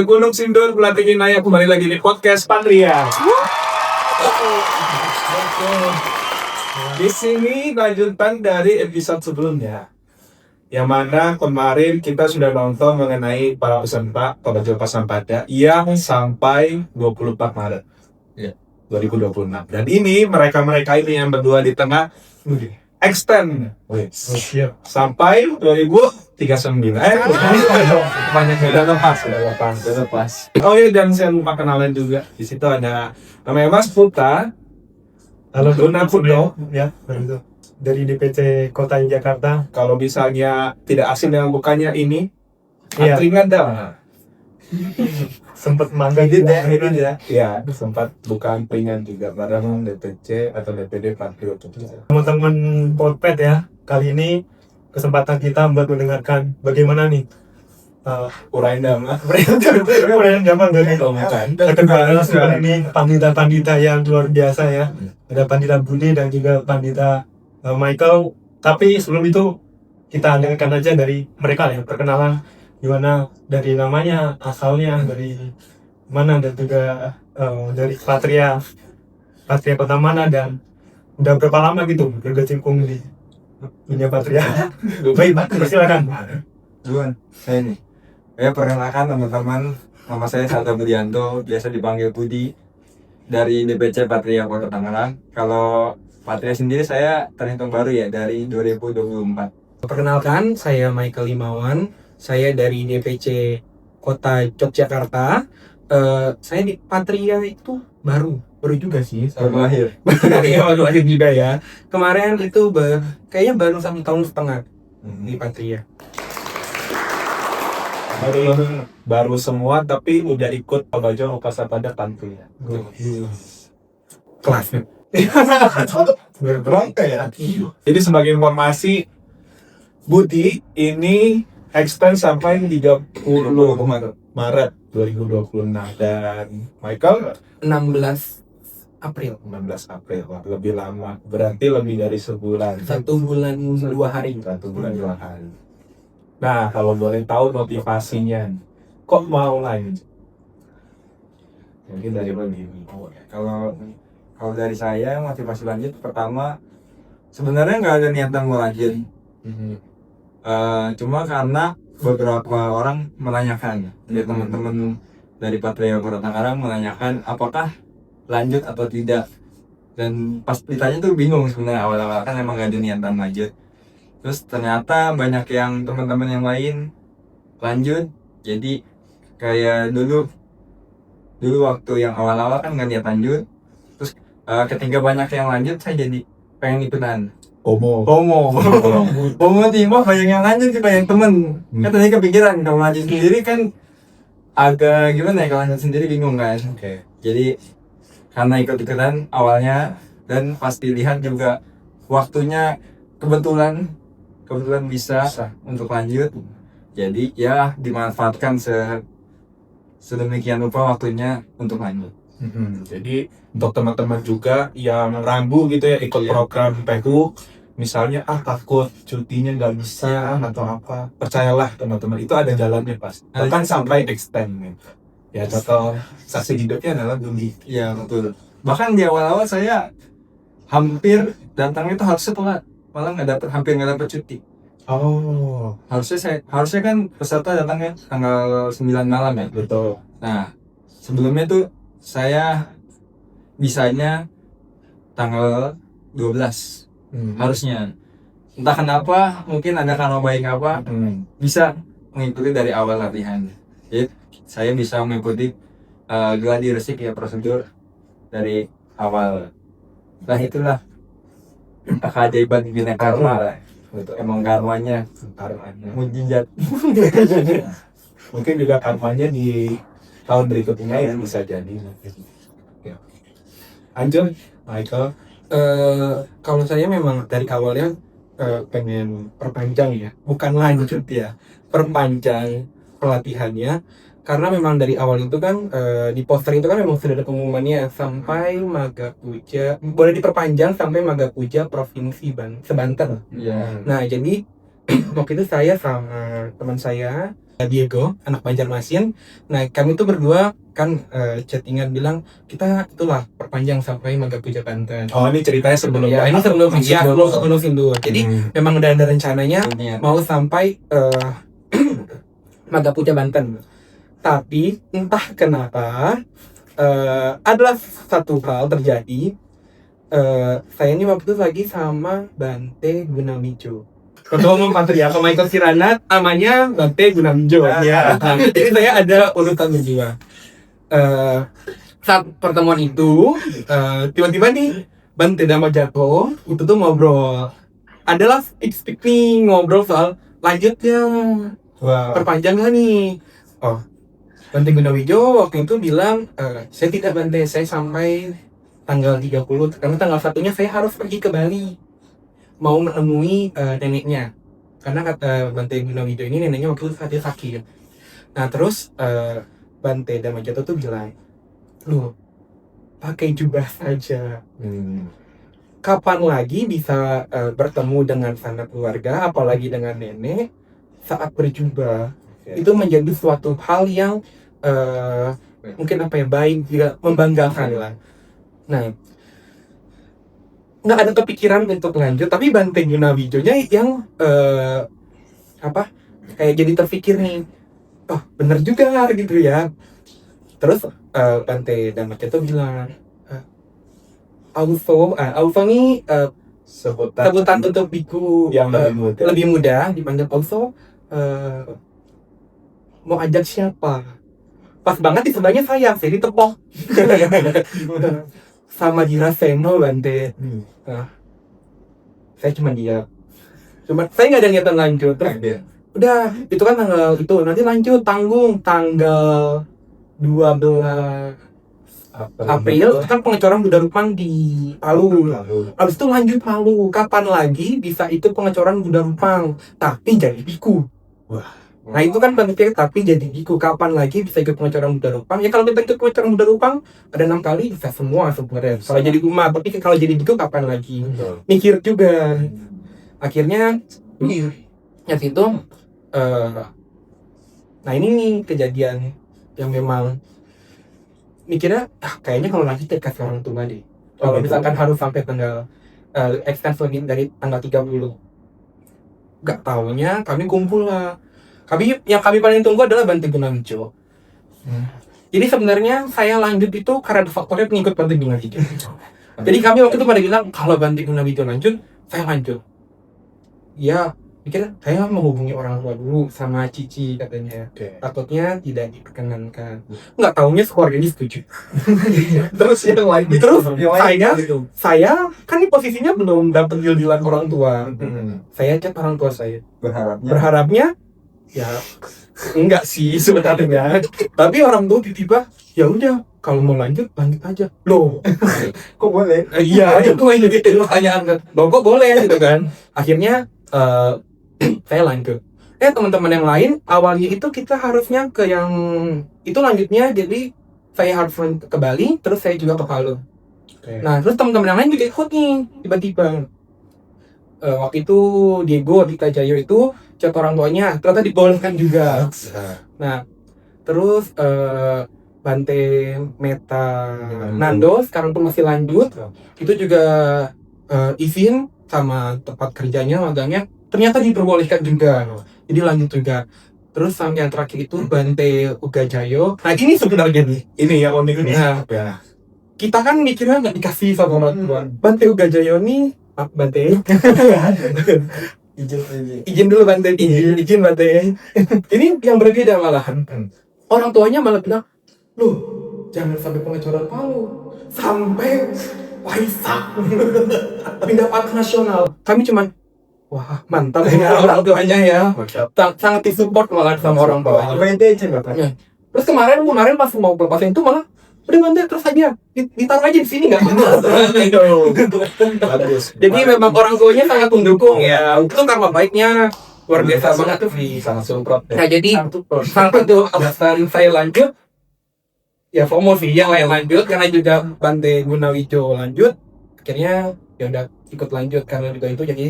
Gunung Sindur, pelatih Naya kembali lagi di podcast Patria. Di sini lanjutan dari episode sebelumnya, yang mana kemarin kita sudah nonton mengenai para peserta Pebajul Pasampada yang sampai 24 Maret 2026. Dan ini mereka-mereka ini yang berdua di tengah extend sampai 2039. Banyak udah lepas. Oh iya, dan saya lupa kenalan juga. Di situ ada namanya Mas Puta. Halo, Luna Puno. Ya, begitu. Dari DPC Kota Jakarta. Kalau misalnya tidak asing dengan bukannya ini, Iya. Tringada. Sempat magang juga. Ya, sempat bukan peringan juga bareng DPC atau DPD Patriot. Teman-teman Polpet ya, kali ini kesempatan kita buat mendengarkan bagaimana nih Urain dama. Uraian zaman dari terkenal sekarang ini pandita-pandita yang luar biasa ya. Ada Pandita Budi dan juga Pandita Michael. Tapi sebelum itu kita dengarkan aja dari mereka ya, perkenalan gimana dari namanya, asalnya dari mana, dan juga dari Patria Kota mana, dan udah berapa lama gitu berkecimpung di dunia Patria. Baik, persilakan. Duluan, saya nih. Perkenalkan teman-teman, nama saya Santo Budianto, biasa dipanggil Budi, dari DPC Patria Kota Tangerang. Kalau Patria sendiri saya terhitung baru ya, dari 2024. Perkenalkan, saya Michael Limawan. Saya dari DPC Kota Yogyakarta. Saya di Patria itu baru juga sih. Baru lahir. Baru lahir juga ya. Kemarin itu kayaknya baru 1,5 tahun di Patria. Baru semua tapi udah ikut Pebajul Pasampada Patria. Kelasnya. Berangkat ya. Jadi sebagai informasi, Budi ini extend sampai 30 Maret 2026 dan Michael 16 April. 16 April. Wah, lebih lama. Berarti lebih dari sebulan. 1 bulan 2 hari. 1 bulan 2 hari. Nah, kalau boleh tahu motivasinya, kok mau lanjut? Mungkin dari begini. Kalau dari saya, motivasi lanjut pertama, sebenarnya nggak ada niatan mau lanjut. Cuma karena beberapa orang menanyakan, ya teman-teman dari Patria Kota Tangerang menanyakan apakah lanjut atau tidak. Dan pas ditanya tuh bingung sebenarnya, awal-awal kan emang gak ada niatan lanjut. Terus ternyata banyak yang teman-teman yang lain lanjut. Jadi kayak dulu waktu yang awal-awal kan gak niat lanjut. Terus ketika banyak yang lanjut, saya jadi pengen ikutan. FOMO nih, mah banyak yang lanjut sih, banyak temen. Kan tadi kepikiran kalau lanjut sendiri kan agak gimana ya, kalau lanjut sendiri bingung kan. Jadi karena ikut-ikutan awalnya, dan pas dilihat juga waktunya kebetulan bisa untuk lanjut, jadi ya dimanfaatkan sedemikian rupa waktunya untuk lanjut. Jadi untuk teman-teman juga yang ragu gitu ya ikut program PEGU, misalnya takut cutinya nggak bisa atau apa, percayalah teman-teman, itu ada jalannya pasti. Bahkan sampai extend gitu. Ya contoh saksi hidupnya adalah Budi. Iya betul. Bahkan di awal-awal saya hampir datang itu harusnya telat, malah hampir nggak dapet cuti. Oh, Harusnya kan peserta datangnya tanggal 9 malam ya. betul. Nah sebelumnya tuh saya bisanya tanggal 12 harusnya. Entah kenapa, mungkin ada karma baik apa, bisa mengikuti dari awal latihan. Jadi saya bisa mengikuti gladi resik ya, prosedur dari awal. Nah itulah keajaiban bina karma lah. Emang karmanya mujizat. Mungkin juga karmanya di tahun berikutnya ya bisa jadi. Ya. Lanjut, Michael. Kalau saya memang dari awalnya pengen perpanjang ya, bukan lanjut ya, perpanjang pelatihannya, karena memang dari awal itu kan di poster itu kan memang sudah ada pengumumannya sampai Maga Puja, boleh diperpanjang sampai Maga Puja Provinsi Banten. Iya. Nah jadi waktu itu saya sama teman saya Diego, anak Banjarmasin. Nah, kami tuh berdua kan chattingan bilang kita itulah perpanjang sampai Magapuja Banten. Oh, ini ceritanya sebelum Ya, ini sebelum Sindur. Jadi memang udah ada rencananya mau sampai Magapuja Banten. Tapi entah kenapa adalah satu hal terjadi. Saya ini waktu itu lagi sama Bante Gunamijo. Ketua Umum Patria, Michael Kirana, namanya Bante Gunamijo. Ya. Jadi saya ada urutan berdua. Saat pertemuan itu, tiba-tiba nih Bante Dama jatuh, itu tuh ngobrol. Adalah speak nih, ngobrol soal lanjutnya. Perpanjang gak nih? Oh, Bante Gunawijo waktu itu bilang, saya tidak Bante, saya sampai tanggal 30, karena tanggal 1-nya saya harus pergi ke Bali. Mau menemui neneknya. Karena kata Bante Gunawijo ini neneknya waktu itu dia sakit. Nah terus Bante Damajato tuh bilang, lu pakai jubah saja. Kapan lagi bisa bertemu dengan sanak keluarga, apalagi dengan nenek, saat berjubah. Itu menjadi suatu hal yang mungkin baik juga membanggakan lah. Nah, nggak ada kepikiran untuk lanjut, tapi Bante Gunawijonya yang kayak jadi terpikir nih, oh bener juga gitu ya. Terus Bante Damajato bilang, Auso ini sebutan untuk biku yang lebih muda dipanggil Auso. Mau ajak siapa? Pas banget di sebelahnya saya ditepok sama Jiraseno Bante. Saya cuma diam. Saya nggak ada niatan lanjut. Udah, itu kan tanggal itu. Nanti lanjut tanggal 12 April kan pengecoran Buddha Rupang di Palu. Habis itu lanjut Palu. Kapan lagi bisa ikut pengecoran Buddha Rupang? Tapi jadi biku. Nah itu kan penting, tapi jadi biku. Kapan lagi bisa ikut pengecoran Buddha Rupang? Ya kalau kita ikut pengecoran Buddha Rupang ada 6 kali bisa semua sebenarnya. Kalau jadi umat, tapi kalau jadi biku kapan lagi? Mikir juga. Akhirnya ya situ. Nah ini nih kejadian yang memang mikirnya kayaknya kalau lanjut kasih orang tua deh. Kalau misalkan harus sampai tanggal extend lebih dari tanggal 30. Gak taunya kami kumpul lah. Yang kami paling tunggu adalah Bante Gunawijo. Jadi sebenarnya saya lanjut itu karena ada faktornya pengikut Bante Gunawijo. Jadi kami waktu itu pada bilang kalau Bante Gunawijo lanjut, saya lanjut. Ya, pikir saya menghubungi orang tua dulu sama Cici katanya. Takutnya tidak diperkenankan. Nggak taunya keluarganya setuju. Terus yang lain. Terus saya kan ini posisinya belum dapat deal-dealan orang tua. Saya chat orang tua saya. Berharapnya ya enggak sih sebenarnya. Tapi orang tua tiba-tiba ya udah kalau mau lanjut aja. Loh, kok boleh? Iya, itu yang jadi pertanyaan kan. Loh, kok boleh gitu kan? Akhirnya saya lanjut. Teman-teman yang lain awalnya itu kita harusnya ke yang itu lanjutnya, jadi saya harus ke Bali, terus saya juga ke Palu. Nah, terus teman-teman yang lain juga ikut nih tiba-tiba. Waktu itu Diego Dita Jayo itu chat orang tuanya, ternyata dibolehkan juga. Nah, terus Bante Meta Nando sekarang pun masih lanjut. Itu juga izin sama tempat kerjanya, magangnya ternyata diperbolehkan juga. Jadi lanjut juga. Terus yang terakhir itu Bante Uga Jayo. Nah ini sebenarnya nih, ini yang unik nih. Nah, kita kan mikirnya nggak dikasih sama orang tua. Bante Uga Jayo nih, Bante. Izin dulu Bante, izin Bante. Ini yang berbeda malahan. Orang tuanya malah bilang, loh, jangan sampai pengecoran Palu, sampai Waisak, pindah patah nasional. Kami cuman, wah mantap ya orang tuanya ya. Sangat disupport malah sama orang tua. Terus kemarin pas mau pelepasan itu malah udah Bante terus aja ditaruh aja di sini nggak bagus. Jadi memang orang tuanya sangat mendukung ya. Itu karma baiknya luar biasa banget tuh. Sangat support. Nah jadi salah satu alasan saya lanjut ya FOMO sih yang lain lanjut karena juga Bante Gunawijo lanjut. Akhirnya ya udah ikut lanjut karena juga itu jadi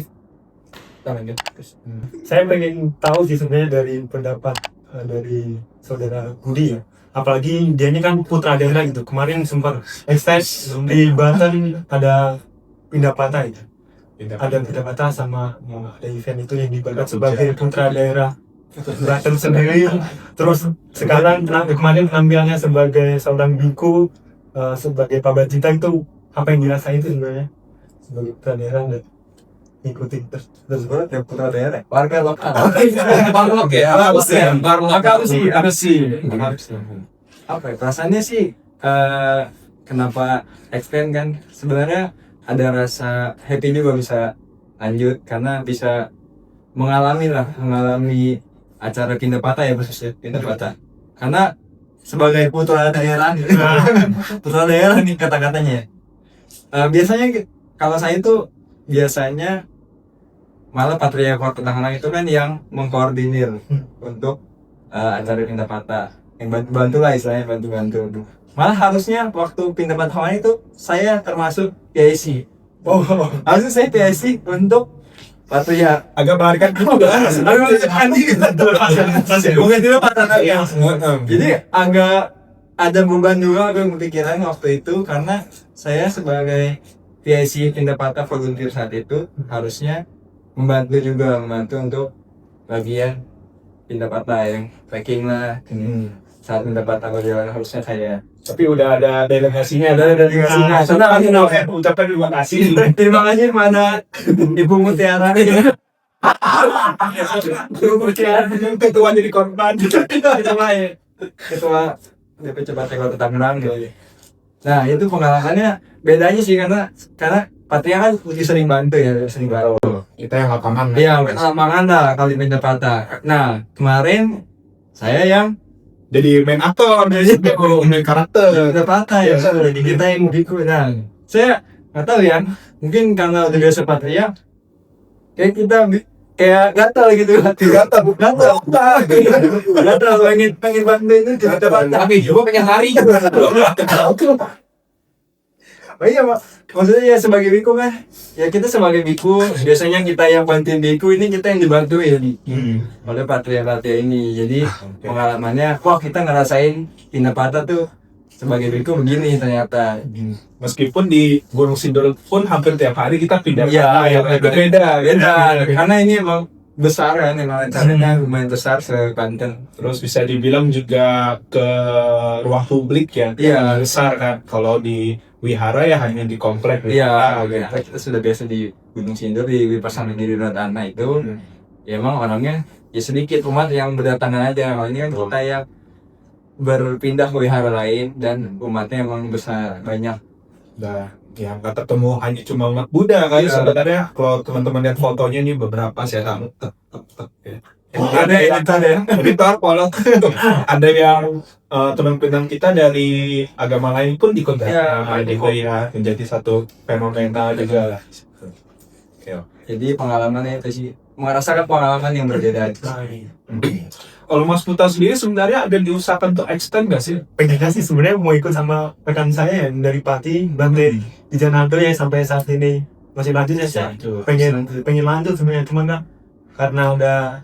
kita lanjut terus. Saya pengen tahu sih sebenarnya dari pendapat dari saudara Budi ya. Apalagi dia ini kan putra daerah gitu. Kemarin sempat ekses di Banten ada pindah patah itu. Ada pindah patah sama ada event itu yang dibabat sebagai putra daerah Banten sendiri. Terus sekarang kemarin penampilannya sebagai seorang biku, sebagai pabacita itu apa yang dirasain itu sebenarnya sebagai putra daerah dan ikutin terus Terus ya putra daerah, warga lokal. Barlok ya, harus sih. Apa ya, perasaannya sih kenapa extend kan sebenarnya ada rasa happy juga bisa lanjut karena bisa mengalami acara pindah patah ya, khususnya pindah patah karena sebagai putra daerah nih kata-katanya. Biasanya kalau saya itu biasanya malah Patria Kota Tangerang itu kan yang mengkoordinir untuk acara pindah patah, yang bantu lah istilahnya, bantu. Malah harusnya waktu pindah patah kemarin itu saya termasuk PIC. Harusnya saya PIC untuk Patria. Agak melarikan juga. Bukan juga patah lagi. Jadi agak ada beban juga, agak kepikiran waktu itu karena saya sebagai PIC pindah patah volunteer saat itu harusnya membantu untuk bagian pindah patah yang packing lah. Saat pindah patah berjalan harusnya saya. Tapi udah ada delegasinya, Senang ucapkan terima kasih. Terima kasih mana Ibu Mutiara. Ketua jadi korban. Ketua DPC Partai Kota Tangerang gitu. Nah itu pengalamannya bedanya sih karena Patria kan lebih sering bantu ya, Kita yang lapangan. Iya, lapangan lah kali pindah patah. Nah kemarin saya yang Jadi main aktor, jadi main karakter. pindah patah ya, jadi kita yang biku. Nah saya nggak tahu ya, mungkin karena udah biasa Patria, kayak kita kayak gatal gitu, gatal pengen bantuin itu pindah patah. Tapi juga pengen lari. Oh iya maksudnya ya sebagai biku kan, ya kita sebagai biku biasanya kita yang bantuin biku, ini kita yang dibantuin oleh Patria ini. Jadi pengalamannya, wah kita ngerasain pindah patah tuh sebagai biku begini ternyata. Meskipun di Gunung Sindur pun hampir tiap hari kita pindah. Iya, beda. Karena ini emang besar kan, emang acaranya lumayan besar se-Banten. Terus bisa dibilang juga ke ruang publik ya. Iya. Besar kan. Kalau di wihara ya hanya di komplek. Iya, kita sudah biasa di Gunung Sindur, di Wipasana Diri Radana itu. Ya emang orangnya ya sedikit umat yang berdatangan aja. Kalau ini kan kita yang berpindah ke wihara lain dan umatnya emang besar, banyak. Nah, yang nggak ketemu hanya cuma umat Buddha kan. Iya. Sebenarnya kalau teman-teman lihat fotonya ini beberapa saya tahu. Ada ya. Editor polos. Ada yang teman-teman kita dari agama lain pun ikut Iya, gitu ya, menjadi satu fenomena juga lah. Jadi pengalamannya itu sih, merasakan pengalaman yang berbeda. Kalau Mas Putra sendiri sebenarnya ada diusahakan untuk extend nggak sih? pengennya sih sebenarnya mau ikut sama rekan saya yang dari Pati Bante di Janado yang sampai saat ini masih lanjut ya. Saya pengen lanjut sebenarnya, cuman kan karena udah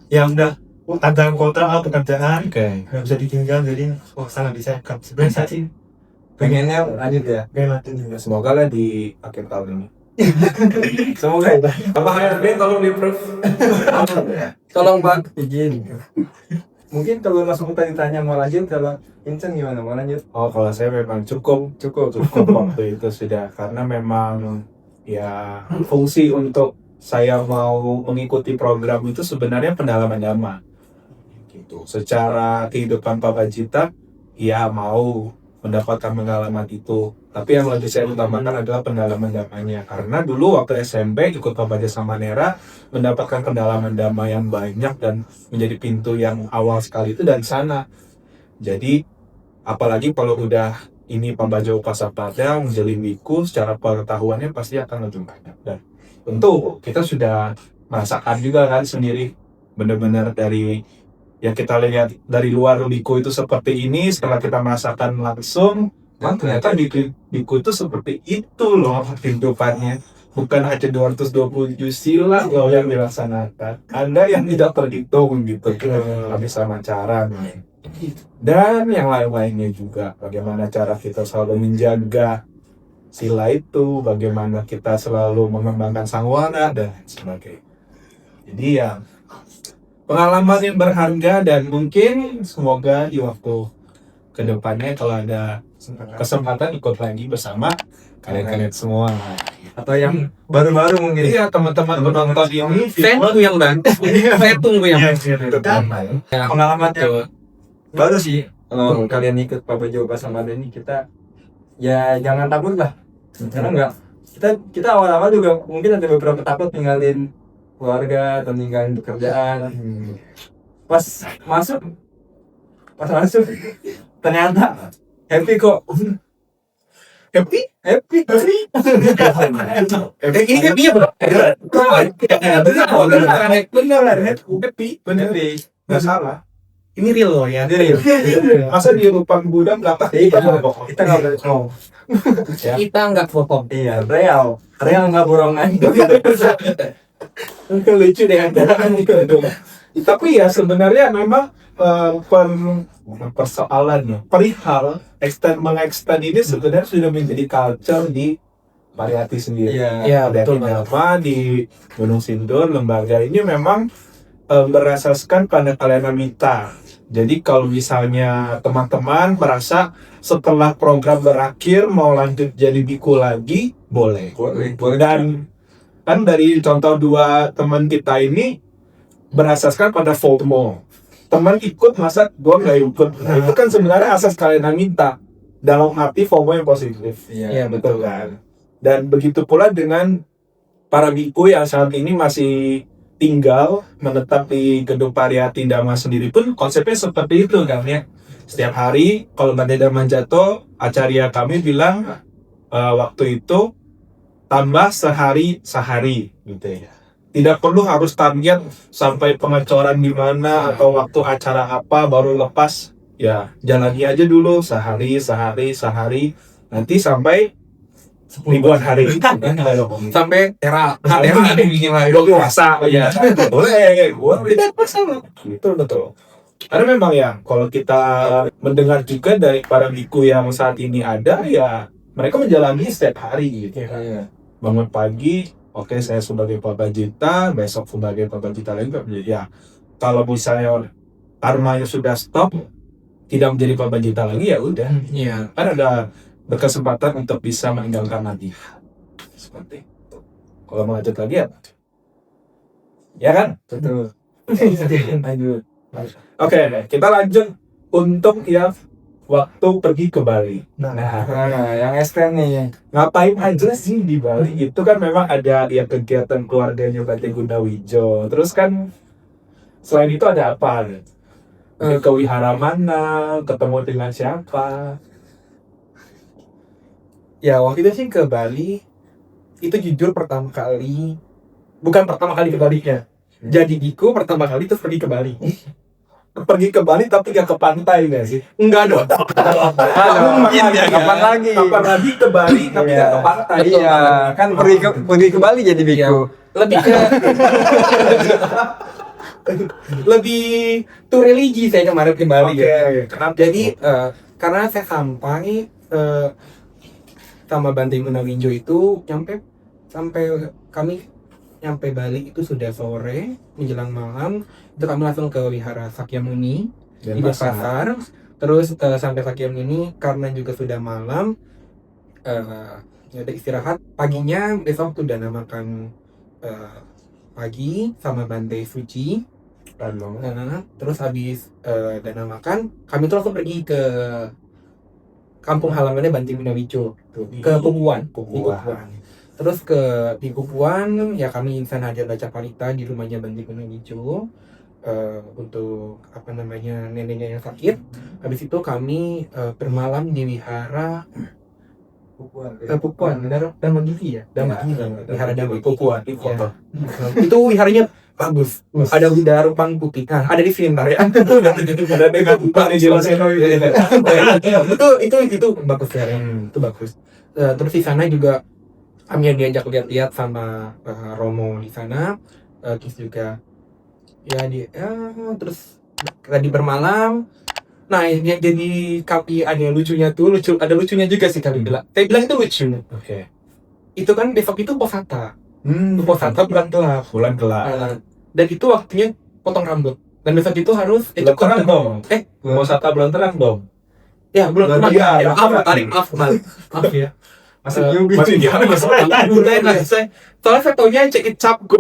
tantangan kota pekerjaan nggak bisa ditinggal, jadi sangat disayangkan sebenarnya. Saya sih Pengennya lanjut ya. pengen lanjut juga. Semoga lah di akhir tahun ini. Semoga ya. Apa HRD tolong di approve? Tolong Pak, izin. Mungkin kalau Mas Muta ditanya mau lanjut, kalau Vincent gimana mau lanjut? Oh, kalau saya memang cukup waktu itu sudah, karena memang ya fungsi untuk saya mau mengikuti program itu sebenarnya pendalaman dhamma gitu. Secara kehidupan Pabajita ya mau mendapatkan pengalaman itu, tapi yang lebih saya utamakan adalah pendalaman dhammanya, karena dulu waktu SMP ikut Pabaja Samanera mendapatkan pendalaman dhamma yang banyak dan menjadi pintu yang awal sekali itu dari sana. Jadi apalagi kalau udah ini Pabaja Upasapada menjadi biku, secara pengetahuannya pasti akan lebih banyak. Dan tentu kita sudah merasakan juga kan sendiri, benar-benar dari yang kita lihat dari luar biku itu seperti ini, setelah kita merasakan langsung, ternyata biku itu seperti itu loh kehidupannya. bukan hanya 227 sila loh yang dilaksanakan, ada yang tidak terhitung gitu habis sama cara nih. Dan yang lain-lainnya juga, bagaimana cara kita selalu menjaga sila itu, bagaimana kita selalu mengembangkan sangwana dan sebagainya. Jadi ya pengalaman yang berharga, dan mungkin semoga di waktu kedepannya kalau ada kesempatan ikut lagi bersama kalian-kalian semua. Atau yang baru-baru mungkin. Iya, teman-teman penonton ini Saya tunggu yang bantu. Saya tunggu yang Pengalaman yang baru sih kalau kalian ikut Papa Jawa pas sama ini, kita ya jangan takut lah, karena enggak, kita awal-awal juga mungkin ada beberapa takut ninggalin keluarga atau ninggalin pekerjaan. Pas masuk ternyata happy kok. happy. ini kan dia bro. Benar, happy. Nggak salah. Ini real loh ya. Masa di lubang gudang belakang? Kita nggak boleh ngomong. Kita nggak foto. Iya, real nggak borongan. Lucu deh ada. Tapi ya sebenarnya memang persoalannya perihal mengextend ini sebenarnya sudah menjadi culture di Pariyati sendiri. Iya, betul. Nama di Gunung Sindur, lembaga ini memang berasaskan pada Kalenamita. Jadi kalau misalnya teman-teman merasa setelah program berakhir mau lanjut jadi biku lagi, boleh. Dan kan dari contoh dua teman kita ini berasaskan pada FOMO. Teman ikut, masa gua nggak ikut? Nah, itu kan sebenarnya asas Kalenamita dalam arti FOMO yang positif. Iya, Betul kan? Dan begitu pula dengan para biku yang saat ini masih tinggal menetap di gedung Pariyati Dhamma sendiri pun konsepnya seperti itu kan ya. Setiap hari kalau Badai Dhamma jatuh, acarya kami bilang waktu itu tambah sehari gitu ya. Tidak perlu harus target sampai pengecoran di mana atau waktu acara apa baru lepas. Ya, jalani aja dulu sehari, nanti sampai ribuan hari. Sampai era bikin lagi. Udah dewasa ya. Boleh, gua tidak masalah. Betul. Karena memang ya, kalau kita mendengar juga dari para biku yang saat ini ada, ya mereka menjalani setiap hari gitu. Iya. Bangun pagi, oke, saya sebagai Pabajita, besok sebagai Pabajita lain, ya kalau misalnya karmanya sudah stop, tidak menjadi Pabajita lagi, ya udah. Iya. Kan ada berkesempatan untuk bisa meninggalkan lagi. Seperti itu. Kalau mau lanjut lagi ya, ya kan? Betul. Lanjut. Oke, kita lanjut untuk yang waktu pergi ke Bali. Nah, yang ekstrem nih. Ngapain aja sih di Bali? Itu kan memang ada ya kegiatan keluarganya Bante Gundawijo. Terus kan selain itu ada apa? Ke wihara mana? Ketemu dengan siapa? Ya waktu itu sih ke Bali, itu jujur bukan pertama kali ke Bali ya. Jadi biku pertama kali terus pergi ke Bali. Pergi ke Bali tapi gak ke pantai gak sih? Enggak dong. Kapan lagi? Kapan lagi ke Bali tapi gak ke pantai? Iya, kan pergi ke Bali jadi biku. Lebih ke lebih tuh religi saya kemarin ke Bali ya. Kenapa? Jadi karena saya sampai sama Bante Gundawijo itu sampai kami nyampe Bali itu sudah sore menjelang malam. Itu kami langsung ke wihara Sakyamuni di Denpasar. Terus sampai Sakyamuni karena juga sudah malam, ya udah istirahat. Paginya besok tuh udah makan pagi sama Bante Suci. Terus habis dana makan, kami tuh langsung pergi ke kampung halamannya Bante Gundawijo, ke Pupuan. Terus di Pupuan ya kami sengaja baca parita di rumahnya Bante Gundawijo untuk neneknya yang sakit. Habis itu kami bermalam di wihara Pupuan, Dharma Gizi ya, wihara Dharma Pupuan. Ya. Itu wiharanya bagus. Ada bidara rupang putih. Nah, ada di sini ntar ya. Ada dengan Pak dijelasin. Itu bagus ya. Itu bagus. Terus di sana juga kami diajak lihat-lihat sama Romo di sana, terus juga terus tadi bermalam. Nah, yang jadi kami ada lucunya ada lucunya juga sih kami bilang. Saya bilang itu lucu. Oke. Itu kan besok itu posata. Posata bulan gelap. Bulan gelap. Dan itu waktunya potong rambut. Dan besok itu harus Bulan terang dong. Posata bulan terang dong. Ya, belum Bulan terang. iya, Ya, maaf ya. Masih Eh, newbie. Masih gimana masalah? Bulan lah, soalnya saya taunya cek it cap gue.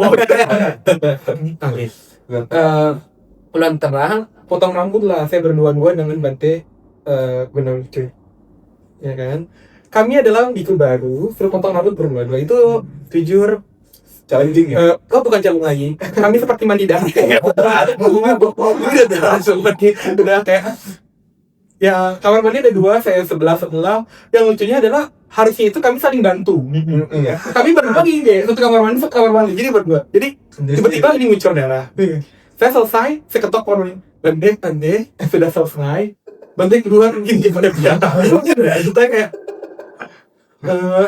Bulan terang, potong rambut lah. Saya berdua-dua dengan Bante benar lucu. Ya kan? Kami adalah biku baru, suruh potong rambut berdua-dua. Itu jujur Challenging ya. bukan calon lagi. Kami seperti mandi darah. Udah langsung pergi. Udah kayak ya kamar mandi ada 2, saya sebelah. Yang lucunya adalah harusnya itu kami saling bantu. Iya. Kami berdua gini, satu kamar mandi, jadi berdua. Jadi tiba-tiba ini muncul darah. Saya selesai, saya ketok kamar mandi. Bante, sudah selesai. Bante keluar gini pada biasa. Kita kayak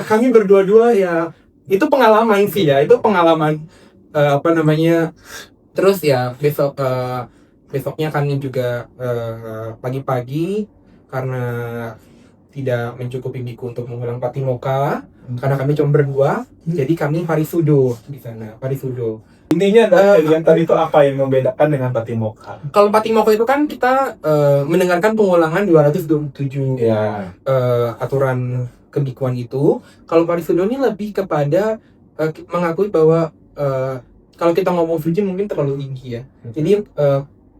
kami berdua-dua ya, itu pengalaman sih ya, itu pengalaman terus ya besoknya kami juga pagi-pagi karena tidak mencukupi biku untuk mengulang patimokkha karena kami cuma berdua, jadi kami parisudo di sana, parisudo. Intinya yang tadi itu apa yang membedakan dengan patimokkha? Kalau patimokkha itu kan kita mendengarkan pengulangan 227 Ya. aturan kebikuan itu. Kalau parisudo ini lebih kepada mengakui bahwa kalau kita ngomong suci mungkin terlalu tinggi ya. Jadi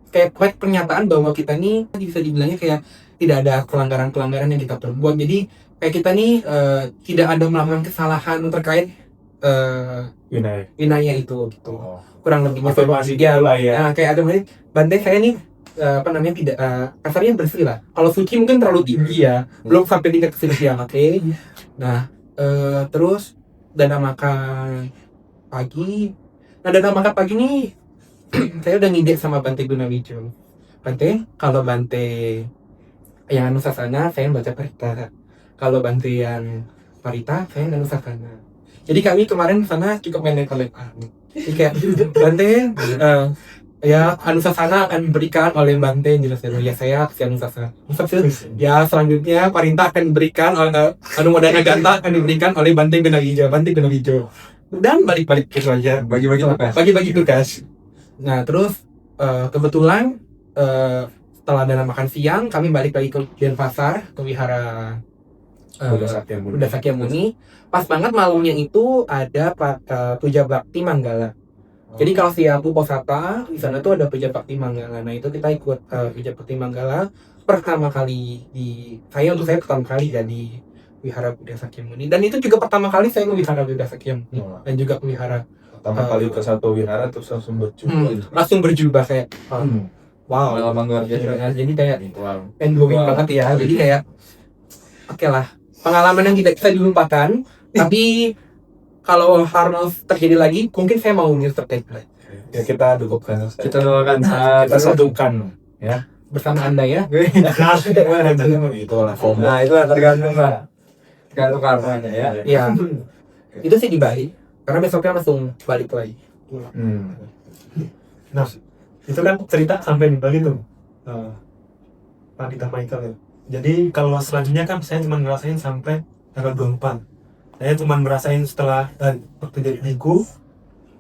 kayak pernyataan bahwa kita nih bisa dibilangnya kayak tidak ada pelanggaran-pelanggaran yang kita perbuat. Jadi kayak kita nih tidak ada melakukan kesalahan terkait winaya itu gitu. Kurang lebihnya Afirmasi ya, lah ya. Nah, kayak ada Bante saya nih tidak kasarnya bersih lah. Kalau suci mungkin terlalu tinggi ya, belum sampai tingkat kesucian. Oke. Nah, terus dana makan pagi. Nah, dana makan pagi nih saya udah ngide sama Bante Gunawijo. Bante, kalau Bante yang Anusasana, saya baca Parita. Kalau Bante yang Parita, saya Anusasana. Jadi kami kemarin sana cukup melek-lekan. Jadi kayak Bante ya Anusasana akan diberikan oleh Bante jelasnya. Ya saya si Anusasana. Ya selanjutnya Parinta akan diberikan oleh Anumodana Ganta akan diberikan oleh Bante Gunawijo. Dan balik-balik gitu aja. Bagi-bagi tugas. Nah terus kebetulan setelah dana makan siang kami balik lagi ke Denpasar ke wihara Buddha Sakyamuni. Pas banget malamnya itu ada puja bakti Manggala. Jadi kalau siapu posata di sana tuh ada puja bakti Manggala. Nah itu kita ikut puja bakti Manggala pertama kali saya pertama kali jadi wihara Buddha Sakyamuni. Dan itu juga pertama kali saya ke wihara Buddha Sakyamuni dan juga ke wihara Pertama kali ke satu wihara terus langsung berjubah. langsung berjubah kayak wow. Pengalaman luar biasa. Jadi kayak endowing banget ya. Jadi kayak oke lah, pengalaman yang tidak bisa dilupakan. Tapi kalau harus terjadi lagi, mungkin saya mau nyertai Ya kita dukungkan. Kita doakan Kita satukan ya bersama Anda ya. Itulah FOMO. Nah, itulah tergantung karmanya ya. Iya. Itu sih di Bali. Karena besoknya langsung balik lagi. Nah, itu kan cerita sampai di Bali tuh. Pandita Michael ya. Jadi kalau selanjutnya kan saya cuma ngerasain sampai tanggal 24. Saya cuma ngerasain setelah waktu jadi biku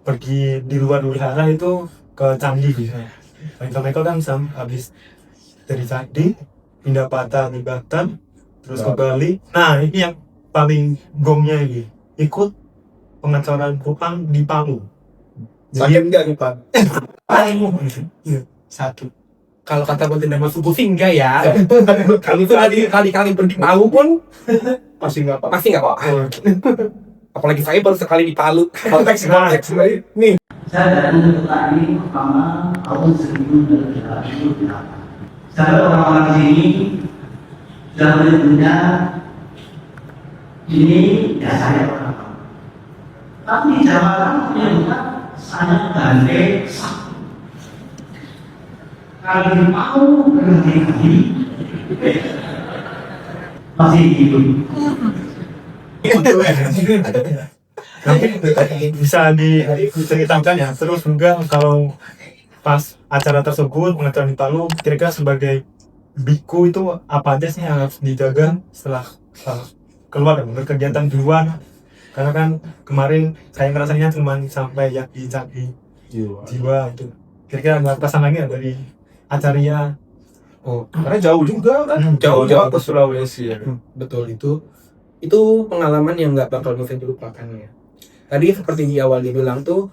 pergi di luar wihara itu ke candi gitu ya. Pandita Michael kan habis dari candi pindah patah di Batam terus ke Bali. Nah ini yang paling gongnya ini ikut pengacaran kupang di Palu. Sakit nggak nih Pak? Satu. Kalau kata Bante Dhamma Subuh sih enggak ya. Kali kali pergi Palu pun Masih nggak Pak? pasti enggak apa. Apalagi saya baru sekali di Palu. Konteks nih. Saya dari tadi pertama tahun 1900. Saya orang-orang di sini sudah punya ini ya saya orang. Tapi di Jawa ternyata saya Bante kali mau berhenti masih hidup. Bisa diceritakan ya. Terus juga kalau pas acara tersebut pengajaran di Palu, kira-kira sebagai biku itu apa aja sih yang harus dijaga setelah keluar dan berkegiatan di luar? Karena kan kemarin saya ngerasanya cuma sampai yaki-yaki jiwa itu. Kira-kira ada pesan lagi nggak dari acaranya? Oh, Karena jauh juga kan. Jauh ke Sulawesi ya. betul itu pengalaman yang nggak bakal bisa dilupakan ya. Tadi seperti di awal dibilang tuh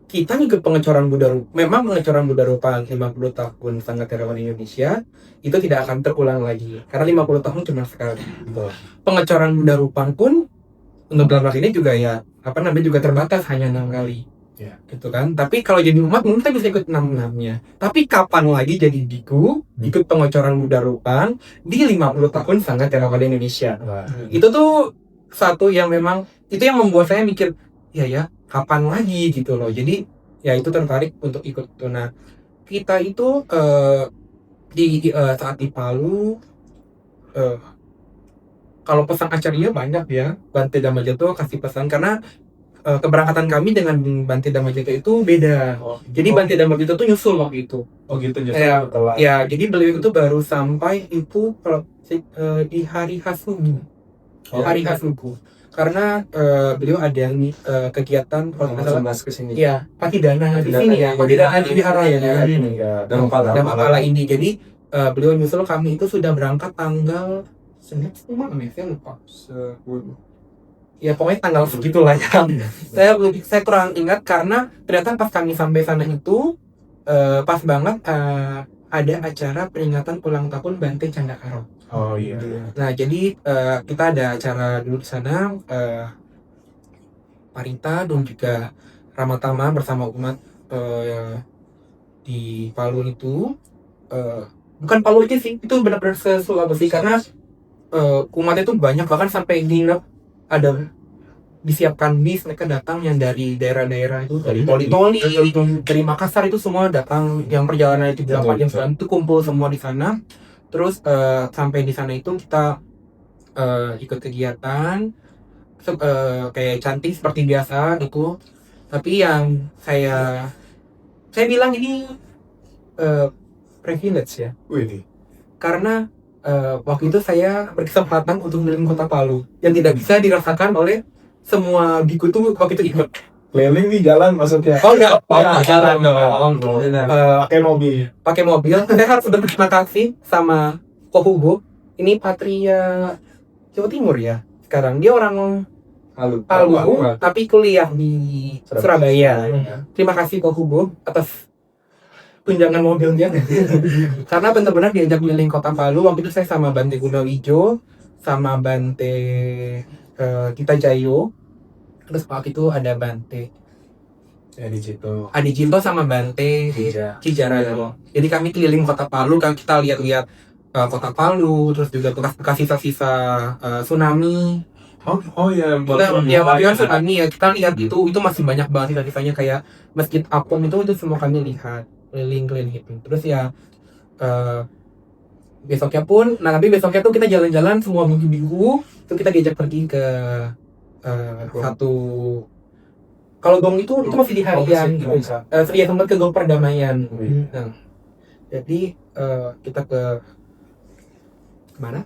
kita ngikut pengecoran Buddha Rupa. Memang pengecoran Buddha Rupa 50 tahun Sangga Terawan Indonesia itu tidak akan terulang lagi karena 50 tahun cuma sekali. Pengecoran Buddha Rupa pun untuk dalam hal ini juga ya juga terbatas hanya 6 kali. Ya. Gitu kan. Tapi kalau jadi umat mungkin kita bisa ikut 6-6-nya. Tapi kapan lagi jadi biku ikut pengecoran Buddha Rupa di 50 tahun Sangga Theravada Indonesia. Itu tuh satu yang memang itu yang membuat saya mikir ya kapan lagi gitu loh. Jadi ya itu tertarik untuk ikut itu. Nah, kita itu saat di Palu kalau pesan acaranya banyak ya. Bante Dhammajato kasih pesan karena keberangkatan kami dengan Bante Dhammajato itu beda. Jadi Bante Dhammajato tuh nyusul waktu itu. Oh gitu Ya, jadi beliau itu baru sampai itu di hari Hasubu. Hari Hasubu. Karena beliau ada kegiatan kalau nggak salah kesini. ya Patidana di sini ya. Patidana di Wihara ya. Dhammakala ini. Jadi beliau nyusul kami itu sudah berangkat tanggal 9 ya, saya lupa. Ya pokoknya tanggal segitulah ya. Saya kurang ingat karena ternyata pas kami sampai sana itu pas banget ada acara peringatan ulang tahun Bante Candakaro. Oh iya. Nah jadi kita ada acara dulu di sana, Parita dan juga Ramatama bersama umat di Palu itu. Bukan Palu aja sih, itu benar-benar se-Sulawesi karena umatnya itu banyak, bahkan sampai nginep ada disiapkan bis mereka datang yang dari daerah-daerah itu, dari Toli-Toli, dari Makassar itu semua datang yang perjalanan itu 8 jam itu kumpul semua di sana. Terus sampai di sana itu kita ikut kegiatan kayak cantik seperti biasa gitu. Tapi yang saya bilang ini privilege ya. Wih. Karena waktu itu saya berkesempatan untuk keliling kota Palu yang tidak bisa dirasakan oleh semua biku tuh waktu itu ikut. Keliling di jalan maksudnya. Oh enggak, jalan dong. Pakai mobil. Saya harus berterima kasih sama Kohugo. Ini Patria Jawa Timur ya. Sekarang dia orang Palu, tapi kuliah di Surabaya. Terima kasih Kohugo atas tunjangan mobilnya. Karena benar-benar diajak keliling kota Palu. Waktu itu saya sama Bante Gunawijo, sama Bante Tita Jayo. Terus waktu itu ada Bante Adi Jinto sama Bante Cijara. Jadi kami keliling kota Palu, kita lihat-lihat kota Palu, terus juga bekas sisa-sisa tsunami. Oh ya, Waktu itu tsunami ya, kita lihat itu masih banyak banget sisa-sisanya kayak Masjid Apung itu semua kami lihat keliling gitu. Terus ya besoknya tuh kita jalan-jalan semua minggu-minggu, itu kita diajak pergi ke satu, kalau Gong itu masih di harian gitu. Sedia sempat ke Gong Perdamaian. Nah, jadi kita ke mana?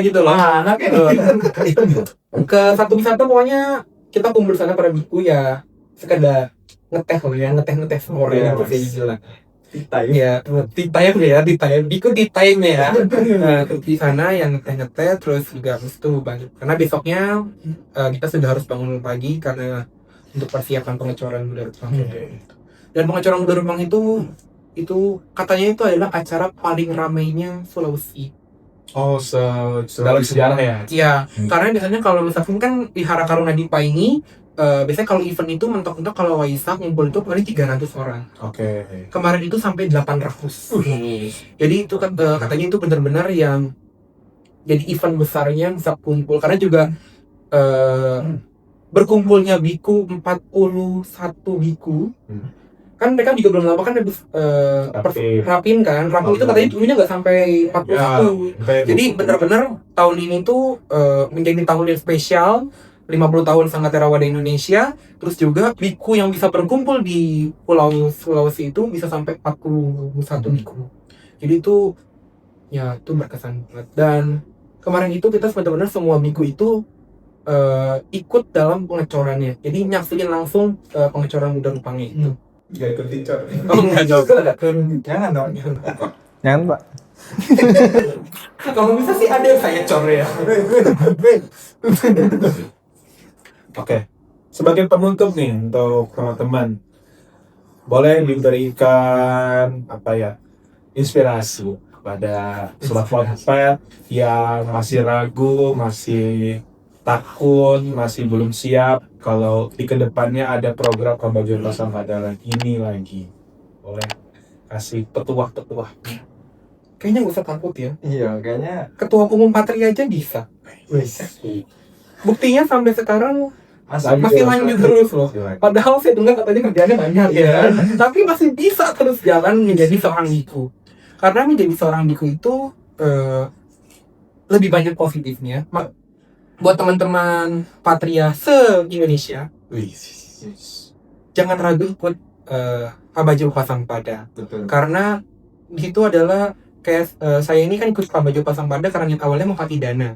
Gitu loh. Ke satu wisata pokoknya kita kumpul sana pada biku ya sekedar ngeteh sore apa sih gila. Biku time ya. Terus di sana yang ngeteh terus juga habis itu balik. Karena besoknya kita sudah harus bangun pagi karena untuk persiapan pengecoran Buddha Rupa. Dan pengecoran Buddha Rupa itu katanya itu adalah acara paling ramainya Sulawesi. Oh, dalam sejarah ya? Iya, karena biasanya kalau misalkan kan di Hara Karuna Dipa ini biasanya kalau event itu mentok-mentok kalau Waisak ngumpul itu paling 300 orang. Oke. Kemarin itu sampai 800. Jadi itu kan katanya itu benar-benar yang jadi event besarnya bisa kumpul karena juga berkumpulnya biku 41 biku kan mereka juga belum lama kan habis rapin kan. Rapin itu katanya dulunya nggak sampai 41. Jadi benar-benar tahun ini tuh menjadi tahun yang spesial, 50 tahun Sangatera Wadah Indonesia. Terus juga biku yang bisa berkumpul di Pulau Sulawesi itu bisa sampai 41 biku. Jadi itu ya itu berkesan banget. Dan kemarin itu kita benar-benar semua biku itu ikut dalam pengecorannya. Jadi nyaksiin langsung pengecoran Buddha Rupangnya itu. Gak ikut dicor. Oh enggak juga. Jangan dong. Jangan Pak. Kalau bisa sih ada yang saya cor ya. Oke, sebagai penutup nih untuk teman-teman, boleh diberikan inspirasi kepada sobat Wattpad yang masih ragu, masih takut, masih belum siap kalau di kedepannya ada program Pembajuan Pasangpada lagi. Boleh kasih petuah-petuah. Kayaknya gak usah takut ya. Iya, kayaknya Ketua Umum Patria aja bisa. Buktinya sampai sekarang masih lanjut terus loh. Padahal saya dengar katanya kerjaannya banyak ya. Tapi masih bisa terus jalan menjadi seorang biku. Karena menjadi seorang biku itu lebih banyak positifnya. Buat teman-teman Patria se-Indonesia, jangan ragu ikut Pabajul Pasangpada. betul. Karena di situ adalah kayak saya ini kan ikut Pabajul Pasangpada karena niat awalnya mau kasih dana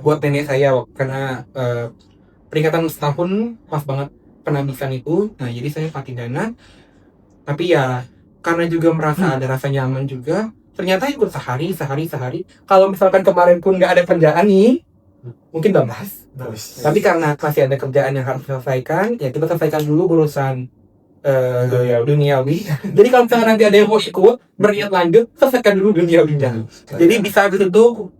buat nenek saya karena peringatan setahun pas banget penabisan itu. Nah jadi saya pakai dana, tapi ya karena juga merasa ada rasa nyaman juga, ternyata ikut sehari. Kalau misalkan kemarin pun nggak ada kerjaan nih, mungkin udah bahas. Tapi karena masih ada kerjaan yang harus diselesaikan, ya kita selesaikan dulu urusan duniawi. Jadi kalau misalkan nanti ada yang mau ikut berniat lanjut, selesaikan dulu duniawinya. Jadi bisa gitu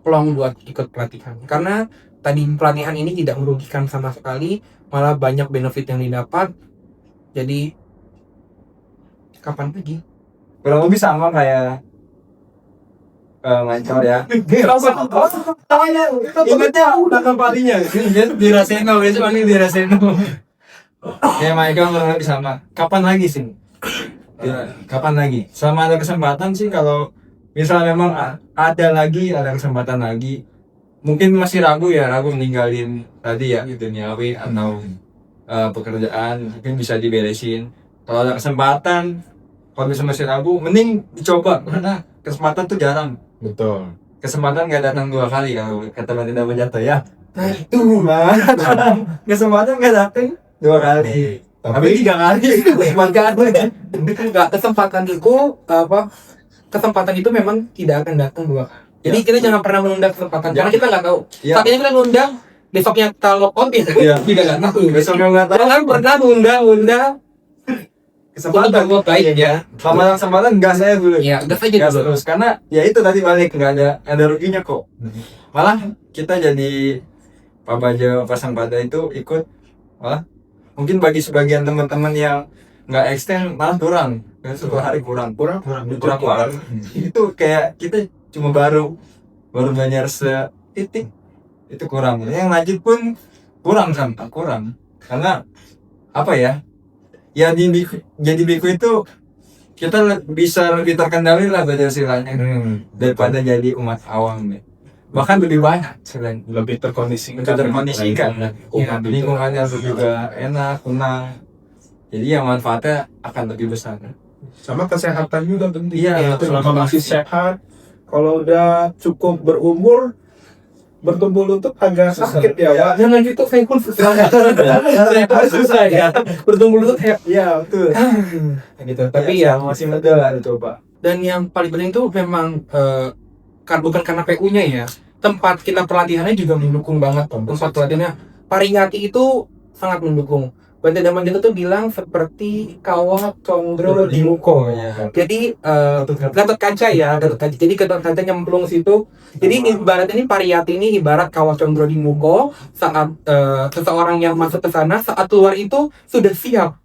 peluang buat ikut pelatihan. Karena tadi pelatihan ini tidak merugikan sama sekali, malah banyak benefit yang didapat. Jadi kapan lagi? Kurang lebih sama kayak ngancor ya. Ingatnya udah kembalinya. Dirasain dong, besok lagi dirasain dong. Ya Michael kurang lebih sama. Kapan lagi sih? Kapan lagi? Selama ada kesempatan sih, kalau misalnya memang ada kesempatan lagi, mungkin masih ragu meninggalin tadi ya duniawi atau pekerjaan, mungkin bisa diberesin. Kalau ada kesempatan, kalau misalnya masih ragu, mending dicoba karena kesempatan tuh jarang. Betul. Kesempatan nggak datang 2 kali kalau kata Mbak Tinda Jatuh ya. Nah itu mah Kesempatan nggak datang 2 kali, tapi 3 kali. Enggak, kesempatan itu memang tidak akan datang 2 kali. Jadi kita jangan pernah menunda kesempatan karena kita nggak tahu. Ya. Saat ini kita nunda, besoknya kita lock out ya. Iya. Kita nggak tahu. Besoknya nggak tahu. Jangan pernah nunda Kesempatan buat baik ya. sama kesempatan gas saya dulu. Ya, gas aja Gas dulu. terus karena ya itu tadi balik nggak ada ruginya kok. Malah kita jadi Pabajul Pasangpada itu ikut, malah mungkin bagi sebagian teman-teman yang nggak extend malah kurang. 1 hari kurang. Itu kayak kita cuma baru belajar setitik, itu kurang. Yang lanjut pun kurang karena apa ya jadi biku itu kita bisa lebih terkendali lah belajar silanya daripada jadi umat awam nih. Bahkan lebih banyak selain Lebih terkondisikan. ya, lingkungannya juga enak, tenang, jadi yang manfaatnya akan lebih besar. Sama kesehatan juga penting. Iya, Selama masih sehat, kalau udah cukup berumur, bertumbuh lutut agak sakit ya, Pak. Jangan gitu, saya pun susah. Susah ya. Bertumbuh lutut ya. Iya betul. Gitu. Tapi ya masih muda lah dicoba. dan yang paling penting tuh memang bukan karena PU-nya ya. Tempat kita pelatihannya juga mendukung banget. Tempat pelatihannya Pariyati itu sangat mendukung. Bante Dhamma tuh bilang seperti Kawah Condro di Muko. Jadi Gatot Kaca ya, Gatot Kaca. Jadi Gatot Kaca nyemplung situ. Jadi ibarat ini Pariyati ini ibarat Kawah Condro di Muko. Saat seseorang yang masuk ke sana, saat keluar itu sudah siap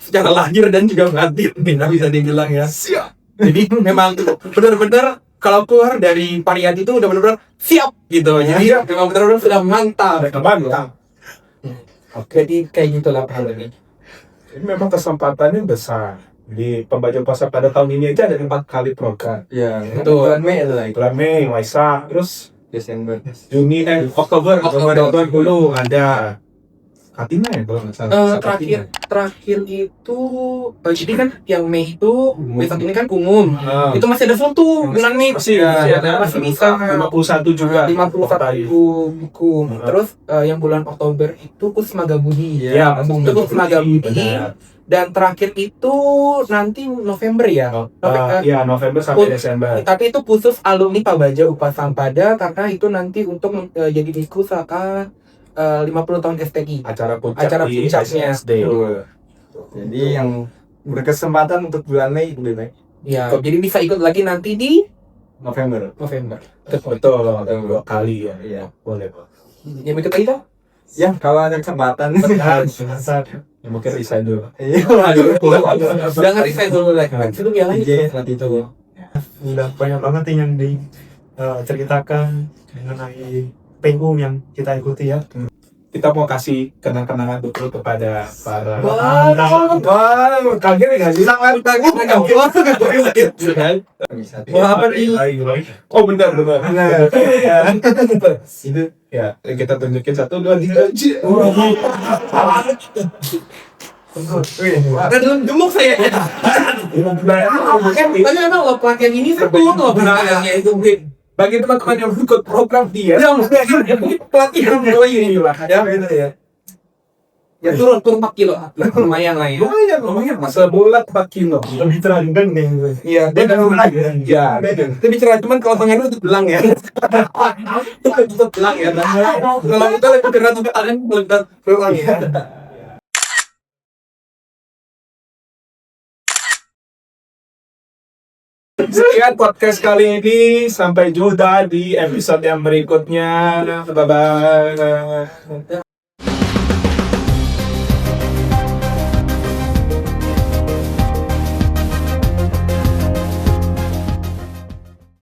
secara lahir dan juga batin, bisa dibilang ya. Siap. Jadi memang benar-benar kalau keluar dari Pariyati itu udah benar-benar siap gitu. Jadi memang benar-benar sudah mantap. Mantap. Jadi kayak gitulah problemnya. Ini memang kesempatannya besar. Di pembaca puasa pada tahun ini aja ada 4 kali program. Ya, Betul. bulan Mei itu lagi. Bulan Mei, Waisak, terus Desember. Juni, Oktober dulu ada Katina ya kalau nggak salah. Terakhir itu jadi kan yang Mei itu besok ini kan umum. Ah. Itu masih ada full tuh bulan Mei. Masih ada, masih bisa 51 juga. 51 buku. Terus yang bulan Oktober itu Kusma Gabudi. Iya, Itu Kusma Gabudi. benar. Dan terakhir itu nanti November ya. Iya, November sampai Desember. Tapi itu khusus alumni Pabaja Upasampada karena itu nanti untuk jadi Dikusaka 50 tahun STI. Acara Acara di puncaknya. SD. Jadi yang berkesempatan untuk bulan Mei lebih baik Ya, jadi bisa ikut lagi nanti di November. November. Betul, ada 2 kali ya. Iya. Boleh, Pak. Yang ikut lagi tuh? Ya, kalau ada kesempatan. Ya, mungkin resign dulu. Iya. Jangan resign dulu lagi. Itu dia lagi. Iya, nanti itu. Udah banyak banget nih yang diceritakan mengenai PU yang kita ikuti ya. Kita mau kasih kenang-kenangan betul kepada para Wah, kaget nggak sih? sangat kaget Wah, apa nih? Oh benar. Itu ya kita tunjukin 1, 2, 3. Ada dalam gemuk saya. Tapi memang loh pelatihan ini saya belum loh pelatihannya itu. Bagi teman-teman yang ikut program dia, Yang pelatihan gue ini lah. Ya gitu ya. Ya turun 4 kilo. Lumayan lah ya. lumayan, sebulan 4 kilo. Lebih terang kan nih. Iya, Beda lagi. Ya, Tapi cerah cuman kalau pengen itu belang ya. Itu belang ya. Kalau kita lebih berat untuk kalian berat belang ya. Sekian podcast kali ini, sampai jumpa di episode yang berikutnya. Bye bye.